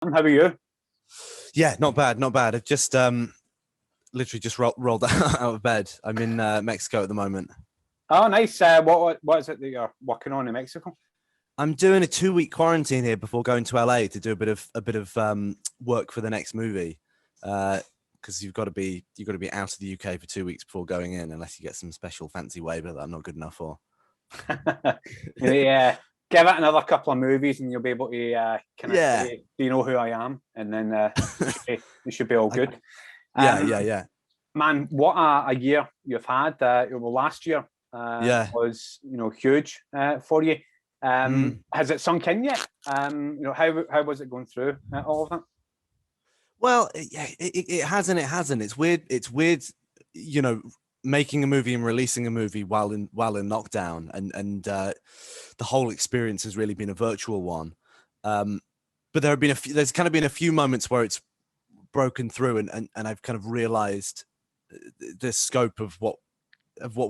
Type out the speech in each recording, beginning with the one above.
How are you? Yeah, not bad, not bad. I've just literally just rolled out of bed. I'm in Mexico at the moment. Oh, nice. What is it that you're working on in Mexico? I'm doing a 2-week quarantine here before going to LA to do a bit of work for the next movie. Because you've got to be out of the UK for 2 weeks before going in, unless you get some special fancy waiver that I'm not good enough for. Yeah, give it another couple of movies, and you'll be able to kind of Yeah. say, "Do you know who I am?" And then it should be all good. Yeah. Man, what a year you've had. Well, last year Yeah. was huge for you. Mm. Has it sunk in yet? How was it going through all of that? Well, it has and it hasn't. It's weird. It's weird, making a movie and releasing a movie while in lockdown, and the whole experience has really been a virtual one. But there's kind of been a few moments where it's broken through, and I've kind of realized the scope of what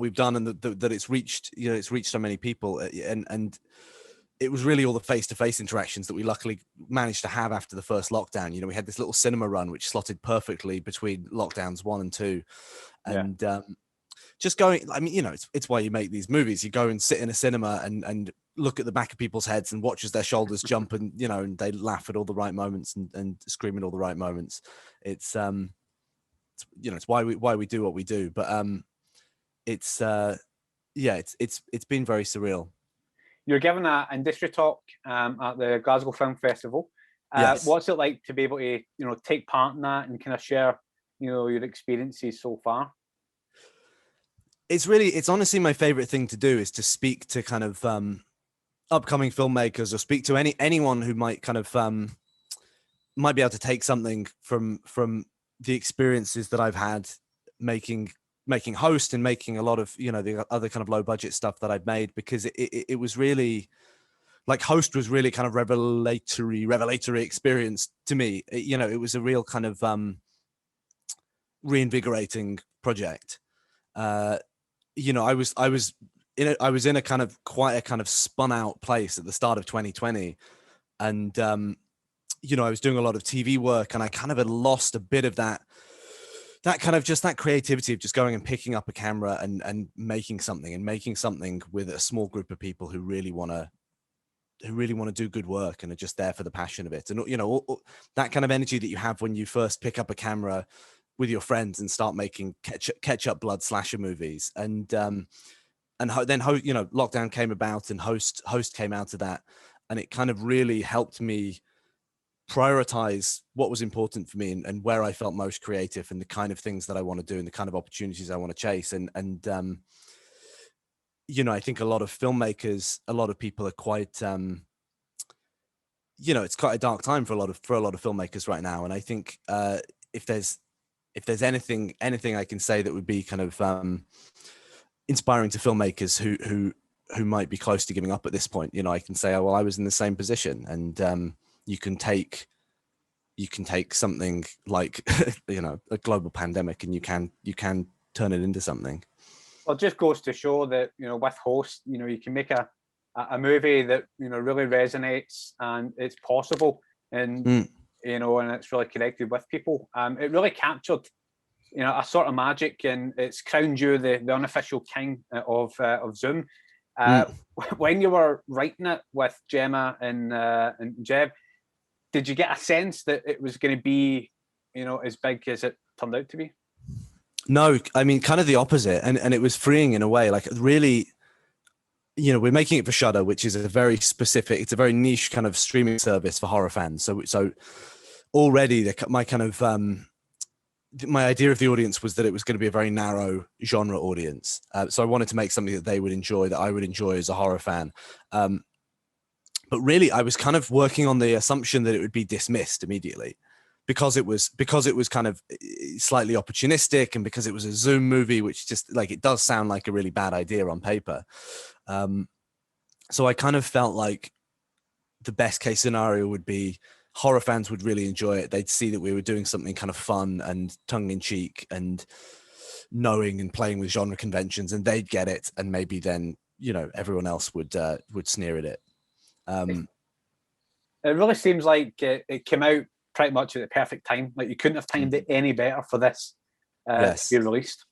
we've done, and that it's reached so many people, and it was really all the face-to-face interactions that we luckily managed to have after the first lockdown. We had this little cinema run which slotted perfectly between lockdowns 1 and 2, and just going. I mean, it's why you make these movies. You go and sit in a cinema and look at the back of people's heads and watch as their shoulders jump, and and they laugh at all the right moments and scream at all the right moments. It's why we do what we do. But it's been very surreal. You're giving an industry talk at the Glasgow Film Festival. Yes. What's it like to be able to, take part in that and kind of share, your experiences so far? It's honestly my favorite thing to do, is to speak to kind of upcoming filmmakers, or speak to anyone who might kind of might be able to take something from the experiences that I've had making Host and making a lot of the other kind of low budget stuff that I've made, because it was really, like, Host was really kind of revelatory experience to me. It was a real kind of reinvigorating project. I was in a kind of quite a kind of spun out place at the start of 2020, and I was doing a lot of TV work, and I kind of had lost a bit of that kind of just that creativity of just going and picking up a camera and making something with a small group of people who really want to do good work and are just there for the passion of it. And that kind of energy that you have when you first pick up a camera with your friends and start making catch up blood slasher movies. And then lockdown came about, and Host came out of that, and it kind of really helped me prioritize what was important for me, and where I felt most creative, and the kind of things that I want to do, and the kind of opportunities I want to chase. And I think a lot of filmmakers, a lot of people are quite it's quite a dark time for a lot of filmmakers right now. And I think if there's anything I can say that would be kind of inspiring to filmmakers who might be close to giving up at this point, I can say, oh, well, I was in the same position. And you can take something like a global pandemic, and you can turn it into something. Well, it just goes to show that with Host, you can make a movie that really resonates, and it's possible, and and it's really connected with people. It really captured a sort of magic, and it's crowned you the unofficial king of Zoom. When you were writing it with Gemma and Jeb, did you get a sense that it was going to be, as big as it turned out to be? No, I mean, kind of the opposite. And it was freeing in a way. Like, really, we're making it for Shudder, which is a very niche kind of streaming service for horror fans. So already my idea of the audience was that it was going to be a very narrow genre audience. So I wanted to make something that they would enjoy, that I would enjoy as a horror fan. But really, I was kind of working on the assumption that it would be dismissed immediately, because it was kind of slightly opportunistic, and because it was a Zoom movie, which just, like, it does sound like a really bad idea on paper. So I kind of felt like the best case scenario would be horror fans would really enjoy it. They'd see that we were doing something kind of fun and tongue in cheek and knowing and playing with genre conventions, and they'd get it. And maybe then, everyone else would sneer at it. It really seems like it came out pretty much at the perfect time. Like, you couldn't have timed it any better for this to be released.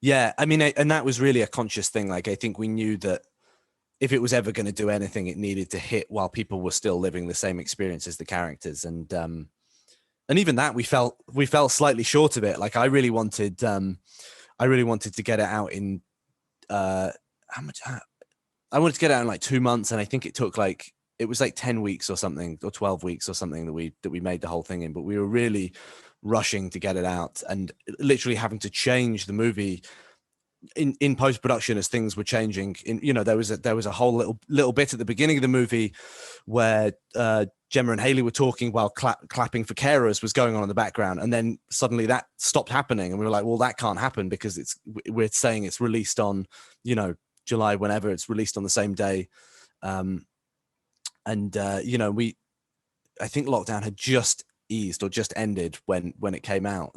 Yeah, I mean, and that was really a conscious thing. Like, I think we knew that if it was ever going to do anything, it needed to hit while people were still living the same experience as the characters. And even that, we felt slightly short of it. Like, I really wanted to get it out in I wanted to get it out in like 2 months, and I think it was like 10 weeks or something, or 12 weeks or something that we made the whole thing in. But we were really rushing to get it out, and literally having to change the movie in post-production as things were changing. There was a whole little bit at the beginning of the movie where Gemma and Hayley were talking while clapping for carers was going on in the background, and then suddenly that stopped happening, and we were like, well, that can't happen because we're saying it's released on July, whenever it's released on the same day. I think lockdown had just eased or just ended when it came out.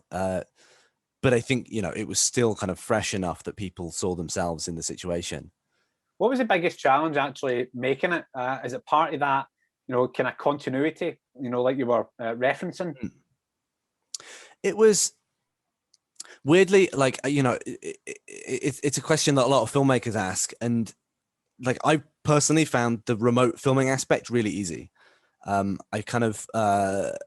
But I think, it was still kind of fresh enough that people saw themselves in the situation. What was the biggest challenge actually making it? Is it part of that, kind of continuity, like you were referencing? It was weirdly, like, it's a question that a lot of filmmakers ask. And like, I personally found the remote filming aspect really easy. I kind of, there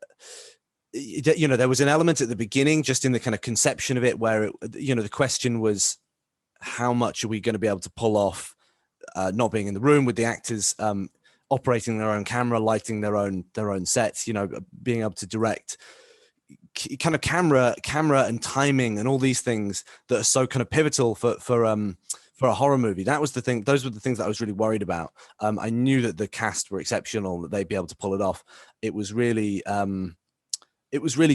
was an element at the beginning, just in the kind of conception of it, where the question was, how much are we going to be able to pull off not being in the room with the actors, operating their own camera, lighting their own sets, being able to direct kind of camera and timing and all these things that are so kind of pivotal for a horror movie. That was the thing. Those were the things that I was really worried about. I knew that the cast were exceptional, that they'd be able to pull it off. It was really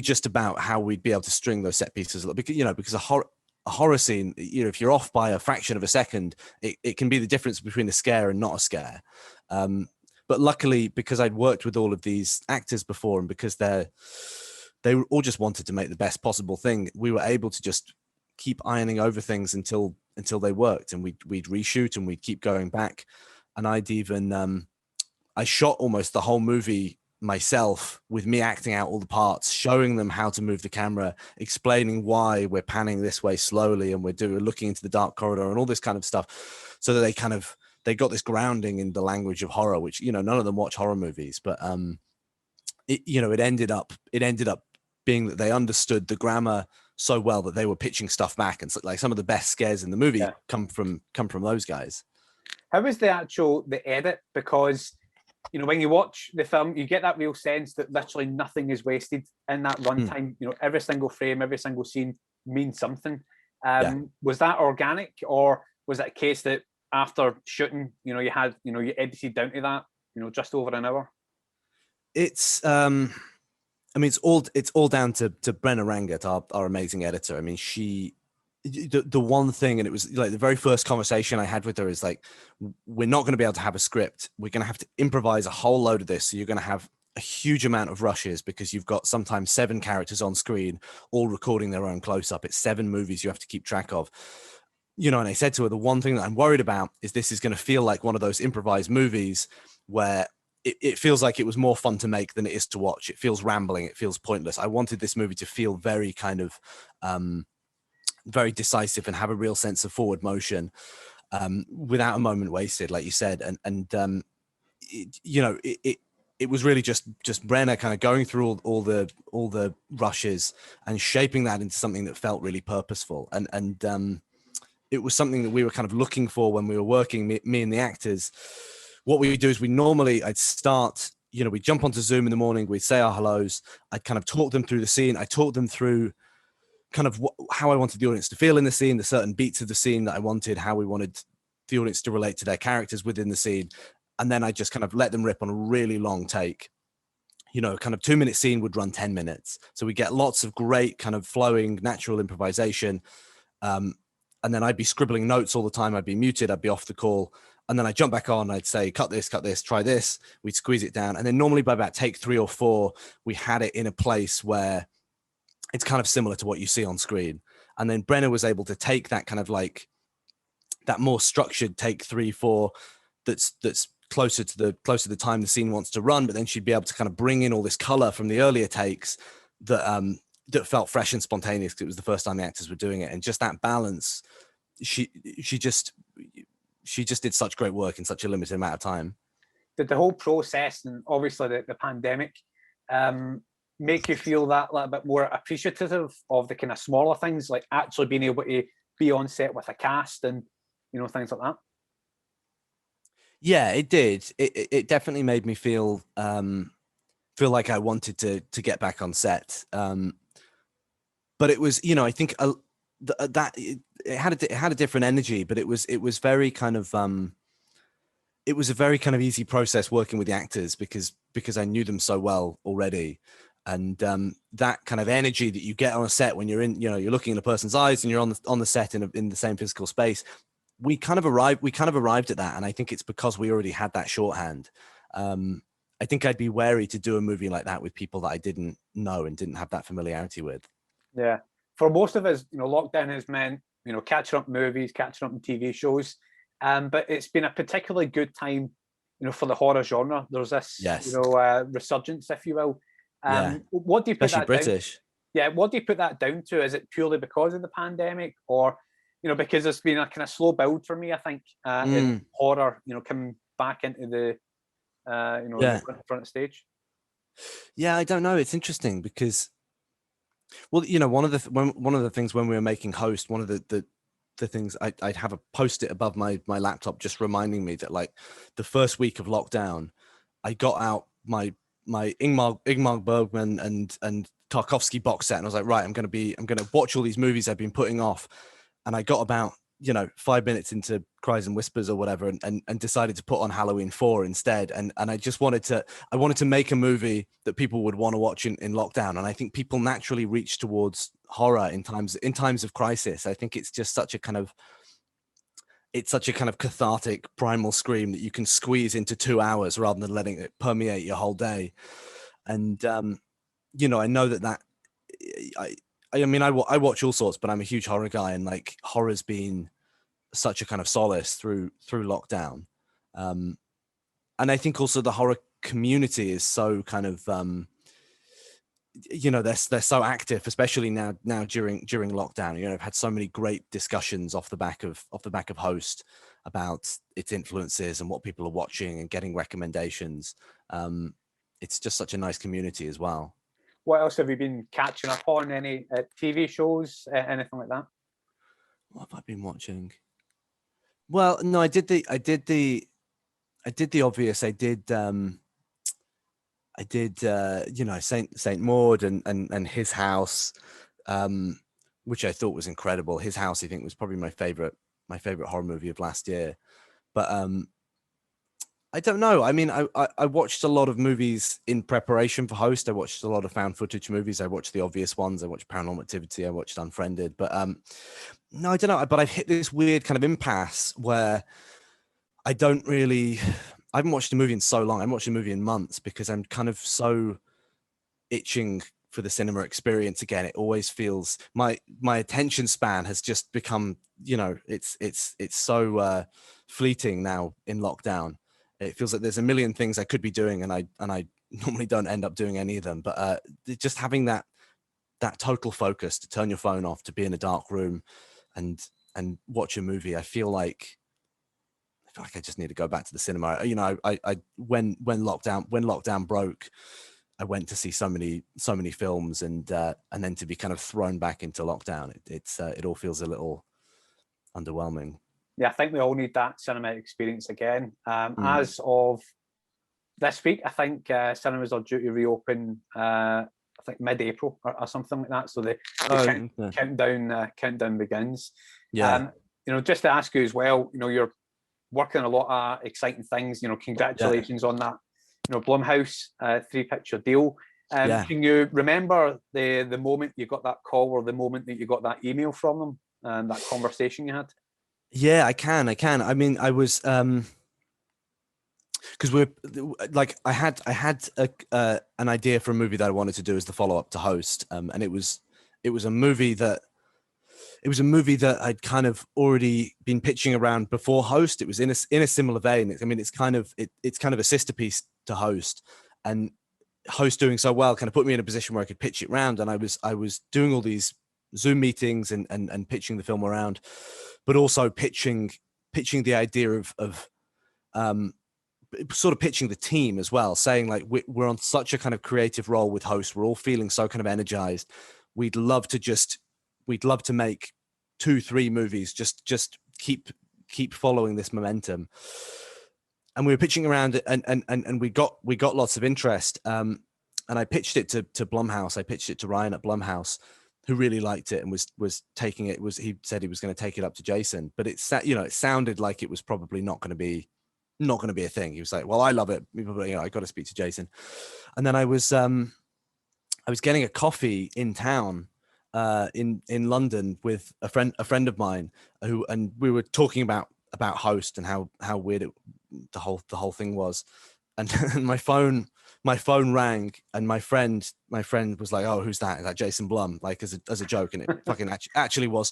just about how we'd be able to string those set pieces, because a horror scene, if you're off by a fraction of a second, it can be the difference between a scare and not a scare. But luckily, because I'd worked with all of these actors before, and because they all just wanted to make the best possible thing, we were able to just keep ironing over things until they worked, and we'd reshoot and we'd keep going back. And I'd even I shot almost the whole movie myself, with me acting out all the parts, showing them how to move the camera, explaining why we're panning this way slowly and we're looking into the dark corridor and all this kind of stuff, so that they got this grounding in the language of horror, which none of them watch horror movies, but it ended up being that they understood the grammar so well that they were pitching stuff back, and so, like, some of the best scares in the movie come from those guys. How was the edit? Because when you watch the film, you get that real sense that literally nothing is wasted in that runtime. Every single frame, every single scene means something. Was that organic, or was it a case that after shooting, you edited down to that, just over an hour? It's it's all down to Brenna Rangat, our amazing editor. I mean, the one thing, and it was like the very first conversation I had with her, is like, we're not going to be able to have a script. We're going to have to improvise a whole load of this. So you're going to have a huge amount of rushes, because you've got sometimes 7 characters on screen, all recording their own close-up. It's 7 movies you have to keep track of. And I said to her, the one thing that I'm worried about is this is going to feel like one of those improvised movies where it feels like it was more fun to make than it is to watch. It feels rambling. It feels pointless. I wanted this movie to feel very kind of very decisive and have a real sense of forward motion, without a moment wasted, like you said. It was really just Brenna kind of going through all the rushes and shaping that into something that felt really purposeful. And it was something that we were kind of looking for when we were working, me and the actors. What we do is I'd start, we jump onto Zoom in the morning, we'd say our hellos, I'd kind of talk them through the scene. I talk them through kind of how I wanted the audience to feel in the scene, the certain beats of the scene that I wanted, how we wanted the audience to relate to their characters within the scene. And then I just kind of let them rip on a really long take. Kind of 2-minute scene would run 10 minutes. So we get lots of great kind of flowing, natural improvisation. And then I'd be scribbling notes all the time. I'd be muted. I'd be off the call. And then I'd jump back on. I'd say, cut this, try this. We'd squeeze it down. And then normally by about take 3 or 4, we had it in a place where it's kind of similar to what you see on screen. And then Brenna was able to take that kind of like that more structured take 3, 4 that's closer to the time the scene wants to run, but then she'd be able to kind of bring in all this color from the earlier takes that felt fresh and spontaneous because it was the first time the actors were doing it. And just that balance, she just did such great work in such a limited amount of time. Did the whole process, and obviously the pandemic, make you feel that little bit more appreciative of the kind of smaller things, like actually being able to be on set with a cast and, you know, things like that? Yeah, it did. It definitely made me feel like I wanted to get back on set. But it was, you know, I think that it had a different energy, but it was very kind of it was a very kind of easy process working with the actors because I knew them so well already. And that kind of energy that you get on a set when you're in, you know, you're looking in a person's eyes and you're on the set in the same physical space. We kind of arrived at that, and I think it's because we already had that shorthand. I think I'd be wary to do a movie like that with people that I didn't know and didn't have that familiarity with. Yeah, for most of us, you know, lockdown has meant, you know, catching up movies, catching up on TV shows, but it's been a particularly good time, you know, for the horror genre. There's this, you know, resurgence, if you will. What do you put especially that British? Down? Yeah, what do you put that down to? Is it purely because of the pandemic, or, you know, because it's been a kind of slow build for me, I think, in horror, you know, coming back into the, you know, the front stage? Yeah, I don't know. It's interesting because, well, you know, one of the things when we were making Host, one of the things I'd have a post-it above my laptop just reminding me that, like, the first week of lockdown, I got out my Ingmar Bergman and Tarkovsky box set, and I was like, right, I'm going to watch all these movies I've been putting off. And I got about, you know, 5 minutes into Cries and Whispers or whatever, and decided to put on Halloween 4 instead. And I just wanted to make a movie that people would want to watch in lockdown. And I think people naturally reach towards horror in times of crisis. I think it's just such a kind of cathartic primal scream that you can squeeze into 2 hours rather than letting it permeate your whole day. And you know, I know that I mean, I watch all sorts, but I'm a huge horror guy, and like horror's been such a kind of solace through lockdown. And I think also the horror community is so kind of, you know, they're so active, especially now during lockdown. You know, I've had so many great discussions off the back of Host about its influences and what people are watching and getting recommendations. It's just such a nice community as well. What else have you been catching up on? Any TV shows, anything like that? What have I been watching? Well, no, I did the obvious. I did you know, Saint Maud and His House, which I thought was incredible. His House, I think, was probably my favorite horror movie of last year. But I don't know. I mean, I watched a lot of movies in preparation for Host. I watched a lot of found footage movies. I watched the obvious ones. I watched Paranormal Activity. I watched Unfriended. But no, I don't know. But I've hit this weird kind of impasse where I haven't watched a movie in so long. I haven't watched a movie in months because I'm kind of so itching for the cinema experience again. It always feels my attention span has just become, you know, it's so fleeting now in lockdown. It feels like there's a million things I could be doing, and I normally don't end up doing any of them. But just having that total focus to turn your phone off, to be in a dark room, and watch a movie, I feel like I just need to go back to the cinema. You know, I when lockdown broke, I went to see so many films, and then to be kind of thrown back into lockdown, it all feels a little underwhelming. Yeah, I think we all need that cinema experience again. As of this week, I think cinemas are due to reopen. I think mid-April or something like that. So the countdown begins. Yeah. You know, just to ask you as well, you know, you're working on a lot of exciting things. You know, congratulations on that. You know, Blumhouse 3-picture deal. Can you remember the moment you got that call, or the moment that you got that email from them, and that conversation you had? Yeah, I can. I mean, I was because we're like I had an idea for a movie that I wanted to do as the follow-up to Host, and it was a movie that it was a movie that I'd kind of already been pitching around before Host. It was in a similar vein. I mean, it's kind of a sister piece to Host, and Host doing so well kind of put me in a position where I could pitch it around. And I was doing all these Zoom meetings and pitching the film around, but also pitching the idea of sort of pitching the team as well, saying like we're on such a kind of creative role with Host. We're all feeling so kind of energized. We'd love to make 2-3 movies, just keep following this momentum. And we were pitching around, and we got lots of interest. And I pitched it to Blumhouse. I pitched it to Ryan at Blumhouse, who really liked it and was taking it. He said he was going to take it up to Jason, but it sounded like it was probably not going to be a thing. He was like, "Well, I love it. I got to speak to Jason." And then I was getting a coffee in town in London with a friend of mine and we were talking about Host and how weird the whole thing was. And my phone rang, and my friend was like, "Oh, who's that? Is that Jason Blum?" Like as a joke, and it fucking actually was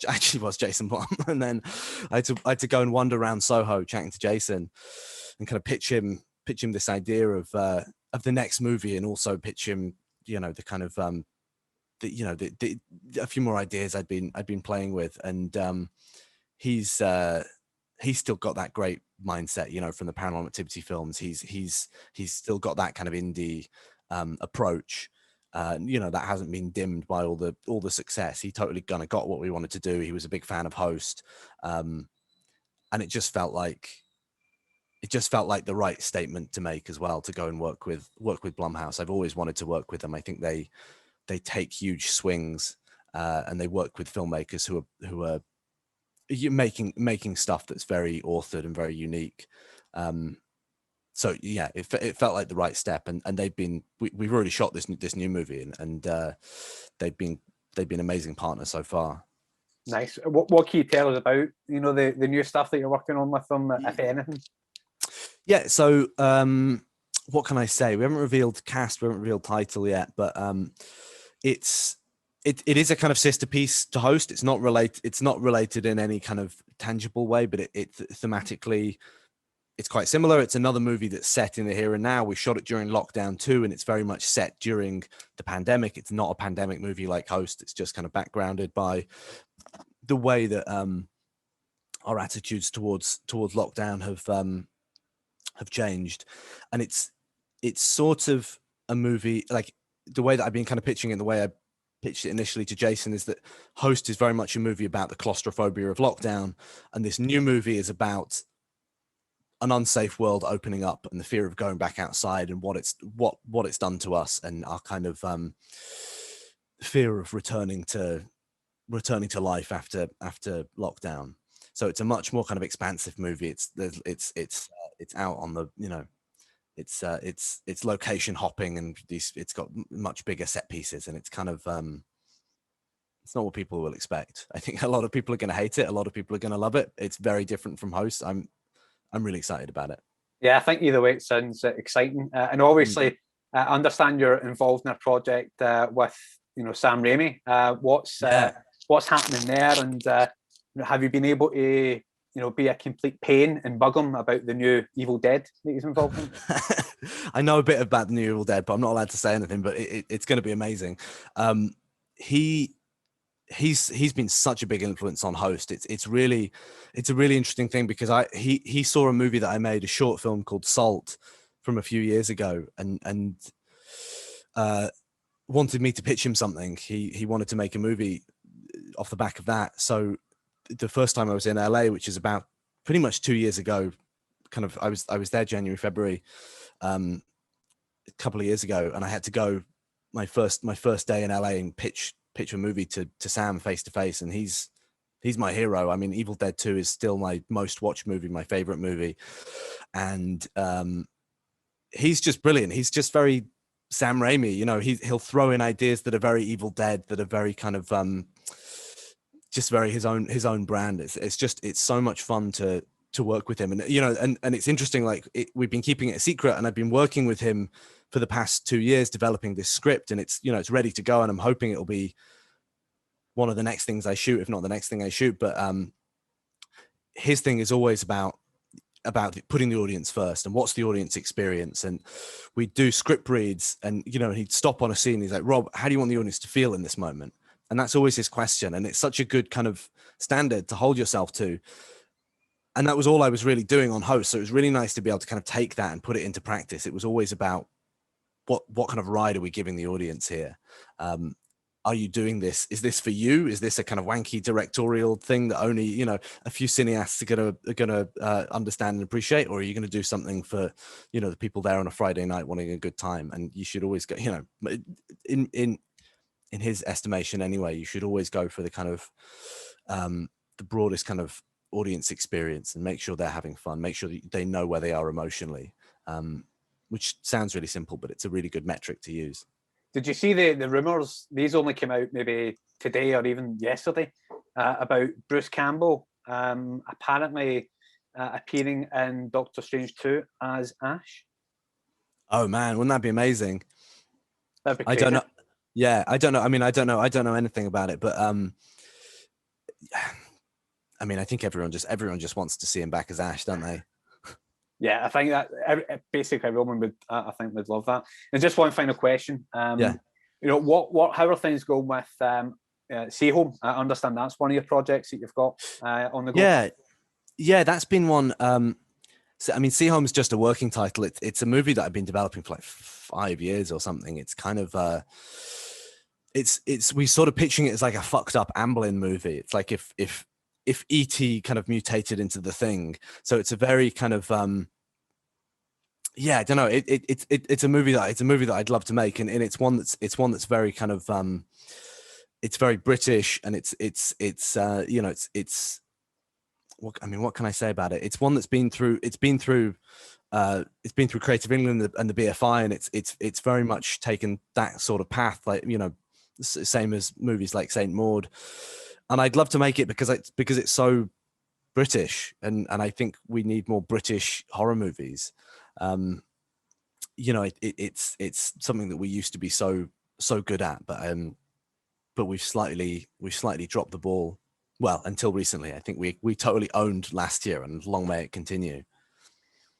Jason Blum. And then I had to go and wander around Soho chatting to Jason and kind of pitch him this idea of the next movie, and also pitch him, the kind of a few more ideas I'd been playing with. And he's still got that great mindset, from the Paranormal Activity films. He's still got that kind of indie approach. That hasn't been dimmed by all the success. He totally kind of got what we wanted to do. He was a big fan of Host, and it just felt like the right statement to make as well, to go and work with Blumhouse. I've always wanted to work with them. I think they take huge swings, and they work with filmmakers who are making stuff that's very authored and very unique. So yeah, it felt like the right step, and we've already shot this new movie, and they've been amazing partners so far. Nice. What can you tell us about the new stuff that you're working on with them, if anything? Yeah. So what can I say? We haven't revealed cast, we haven't revealed title yet, but it is a kind of sister piece to Host. It's not related in any kind of tangible way, but it thematically, it's quite similar. It's another movie that's set in the here and now. We shot it during lockdown too, and it's very much set during the pandemic. It's not a pandemic movie like Host. It's just kind of backgrounded by the way that our attitudes towards lockdown have changed. And it's sort of a movie, like the way that I've been kind of pitching it, the way I pitched it initially to Jason, is that Host is very much a movie about the claustrophobia of lockdown, and this new movie is about an unsafe world opening up and the fear of going back outside, and what it's done to us, and our kind of fear of returning to life after lockdown. So it's a much more kind of expansive movie. It's out on the, it's location hopping, and it's got much bigger set pieces, and it's kind of it's not what people will expect. I think a lot of people are going to hate it. A lot of people are going to love it. It's very different from Host. I'm really excited about it. Yeah, I think either way it sounds exciting, and obviously I understand you're involved in a project with Sam Raimi. What's happening there, and have you been able to be a complete pain and bug him about the new Evil Dead that he's involved in? I know a bit about the new Evil Dead, but I'm not allowed to say anything, but it's going to be amazing. He's been such a big influence on Host. It's a really interesting thing, because he saw a movie that I made, a short film called Salt, from a few years ago, and wanted me to pitch him something. He wanted to make a movie off the back of that. So the first time I was in LA, which is about pretty much 2 years ago, kind of, I was there January, February, a couple of years ago, and I had to go my first day in LA and pitch a movie to Sam face to face, and he's my hero. I mean, Evil Dead 2 is still my most watched movie, my favorite movie, and he's just brilliant. He's just very Sam Raimi. He'll throw in ideas that are very Evil Dead, that are very kind of just very his own brand. It's so much fun to work with him, and and it's interesting. Like we've been keeping it a secret, and I've been working with him for the past 2 years developing this script, and it's ready to go, and I'm hoping it'll be one of the next things I shoot, if not the next thing I shoot. But his thing is always about putting the audience first and what's the audience experience. And we do script reads, and he'd stop on a scene. He's like, Rob, how do you want the audience to feel in this moment? And that's always his question. And it's such a good kind of standard to hold yourself to. And that was all I was really doing on Host. So it was really nice to be able to kind of take that and put it into practice. It was always about what kind of ride are we giving the audience here? Are you doing this? Is this for you? Is this a kind of wanky directorial thing that only, a few cineasts are gonna understand and appreciate? Or are you going to do something for, the people there on a Friday night wanting a good time? And you should always go, in his estimation anyway, you should always go for the kind of the broadest kind of audience experience and make sure they're having fun, make sure that they know where they are emotionally, which sounds really simple, but it's a really good metric to use. Did you see the rumours? These only came out maybe today or even yesterday about Bruce Campbell apparently appearing in Doctor Strange 2 as Ash. Oh man, wouldn't that be amazing? That'd be crazy. I don't know. Yeah, I don't know. I mean, I don't know anything about it, but I mean, I think everyone just wants to see him back as Ash, don't they? Yeah, I think that basically everyone would. I think would love that. And just one final question. Yeah. How are things going with See Home? I understand that's one of your projects that you've got on the go. Yeah, that's been one. So, I mean, See Home's just a working title. It's a movie that I've been developing for like 5 years or something. It's kind of we sort of pitching it as like a fucked up Amblin movie. It's like if E.T. kind of mutated into the Thing. So it's a very kind of I don't know. It's a movie that I'd love to make, and it's one that's very kind of it's very British, and it's what can I say about it? It's one that's been through Creative England and the BFI, and it's very much taken that sort of path, like same as movies like Saint Maud. And I'd love to make it because it's so British, and I think we need more British horror movies. It's something that we used to be so good at, but we've slightly dropped the ball. Well, until recently, I think we totally owned last year, and long may it continue.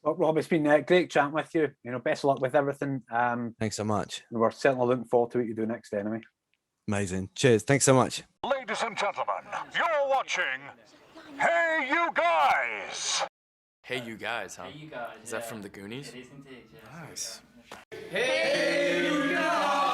Well, Rob, it's been great chatting with you. Best of luck with everything. Thanks so much. We're certainly looking forward to what you do next, anyway. Amazing. Cheers. Thanks so much. Ladies and gentlemen, you're watching Hey You Guys! Hey You Guys, huh? Hey You Guys. Is that from the Goonies? It is indeed, yeah. Nice. Hey You Guys!